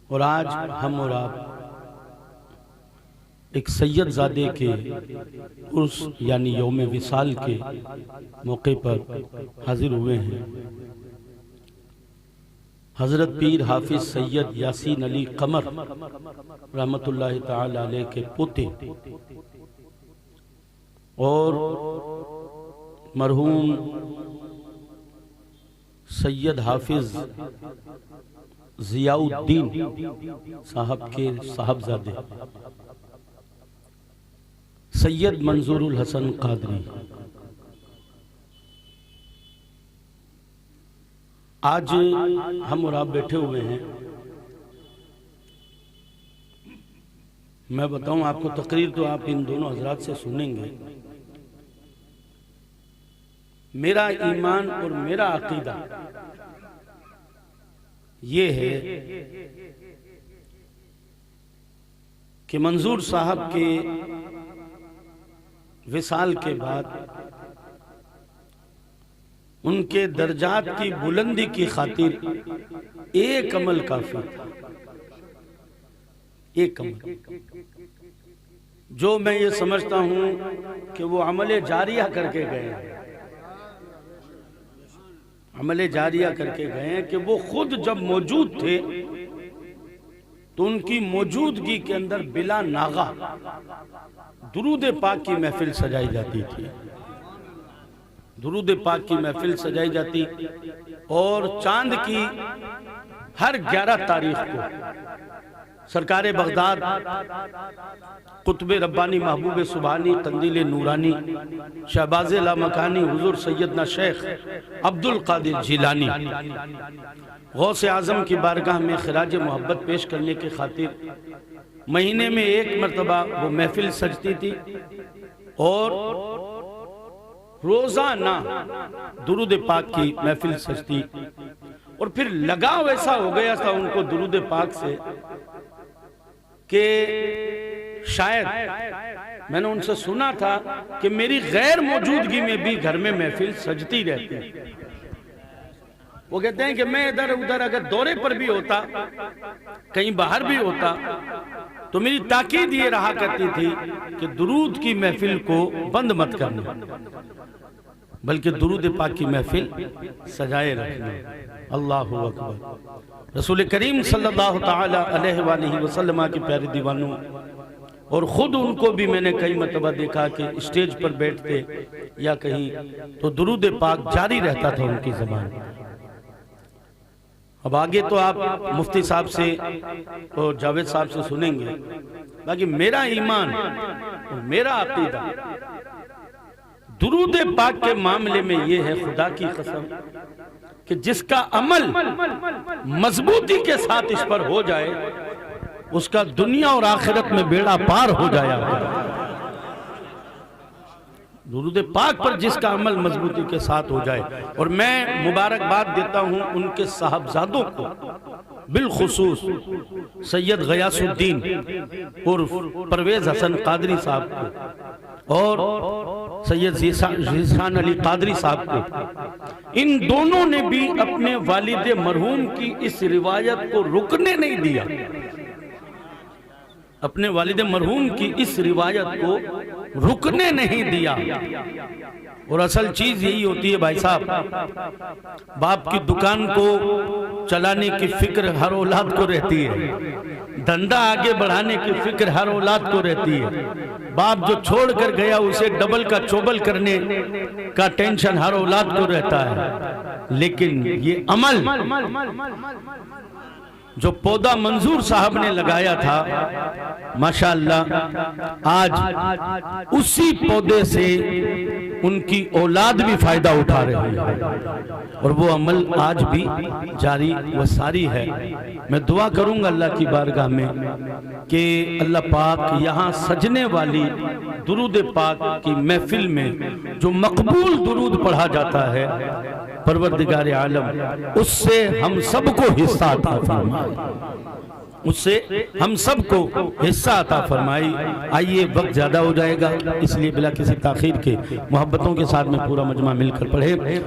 और आज हम और आप एक सैयद ज़ादे के उर्स यानी यौम विसाल के मौके पर हाजिर हुए हैं। हज़रत पीर हाफिज सैयद यासीन अली कमर रहमतुल्लाहि ताला अलैह के पोते और मरहूम सैयद हाफिज ज़ियाउद्दीन साहब के साहबजादे सैयद मंजूरुल हसन कादरी आज हम और आप बैठे हुए हैं। मैं बताऊं आपको, तकरीर तो आप इन दोनों हजरात से सुनेंगे। मेरा ईमान और मेरा अकीदा ये है कि मंजूर साहब के विसाल के बाद उनके दर्जात की बुलंदी की खातिर एक अमल काफी था। एक अमल जो मैं ये समझता हूं कि वो अमले जारिया करके गए हैं, अमले जारिया करके गए हैं कि वो खुद जब मौजूद थे तो उनकी मौजूदगी के अंदर बिला नागा दुरूद पाक की महफिल सजाई जाती थी। दुरूद पाक की महफिल सजाई जाती और चांद की हर 11 तारीख को सरकारे बगदाद कुतुब रब्बानी महबूब सुबहानी कंदील नूरानी शहबाज लामकानी हुजूर सैयदना शेख अब्दुल कादिर जिलानी गौसे आजम की बारगाह में खिराज मोहब्बत पेश करने की खातिर महीने में एक मरतबा वो महफिल सजती थी और रोजाना दुरूद पाक की महफिल सजती। और फिर लगाव ऐसा हो गया था उनको दुरूद पाक से कि शायद मैंने उनसे सुना था कि मेरी गैर मौजूदगी में भी घर में महफिल सजती रहती। वो कहते हैं कि मैं इधर उधर अगर दौरे पर भी होता, कहीं बाहर भी होता, तो मेरी ताकीद ये रहा करती थी कि दुरूद की महफिल को बंद मत करना, बल्कि दुरूद पाक की महफिल सजाए रखना। अल्लाहु अकबर। रसूल करीम सल्लल्लाहु ताला अलैहि वसल्लम के प्यारे दीवानों, और ख़ुद उनको भी मैंने कई मरतबा देखा कि स्टेज पर बैठते या कहीं तो दुरूद पाक जारी रहता था उनकी ज़बान। अब आगे तो आप मुफ्ती साहब से और जावेद साहब से सुनेंगे। बाकी मेरा ईमान और मेरा अकीदा दुरूद पाक के मामले में ये है, खुदा की कसम, कि जिसका अमल मजबूती के साथ इस पर हो जाए उसका दुनिया और आखिरत में बेड़ा पार हो जाया। दुरूद पाक पर जिसका अमल मजबूती के साथ हो जाए। और मैं मुबारकबाद देता हूं उनके साहबजादों को, बिलखुसूस सैयद गयासुद्दीन उर्फ परवेज हसन कादरी साहब को और सैयद ज़ीशान अली कादरी साहब को। इन दोनों ने भी अपने वालिद मरहूम की इस रिवायत को रुकने नहीं दिया, अपने वालिद मरहूम की इस रिवायत को रुकने नहीं दिया। और असल चीज यही होती है भाई साहब, बाप की दुकान को चलाने की फिक्र हर औलाद को रहती है, धंधा आगे बढ़ाने की फिक्र हर औलाद को रहती है। बाप जो छोड़ कर गया उसे डबल का चोबल करने का टेंशन हर औलाद को रहता है। लेकिन ये अमल जो पौधा मंजूर साहब ने लगाया था, माशाअल्लाह, आज उसी पौधे से उनकी औलाद भी फायदा उठा रही है और वो अमल आज भी जारी व सारी है। मैं दुआ करूंगा अल्लाह की बारगाह में कि अल्लाह पाक यहाँ सजने वाली दुरूद पाक की महफिल में जो मकबूल दुरूद पढ़ा जाता है, परवरदिगार आलम उससे हम सबको हिस्सा अता फरमाए, उससे हम सबको हिस्सा अता फरमाई। आइए, वक्त ज्यादा हो जाएगा, इसलिए बिला किसी ताखीर के मोहब्बतों के साथ में पूरा मजमा मिलकर पढ़े।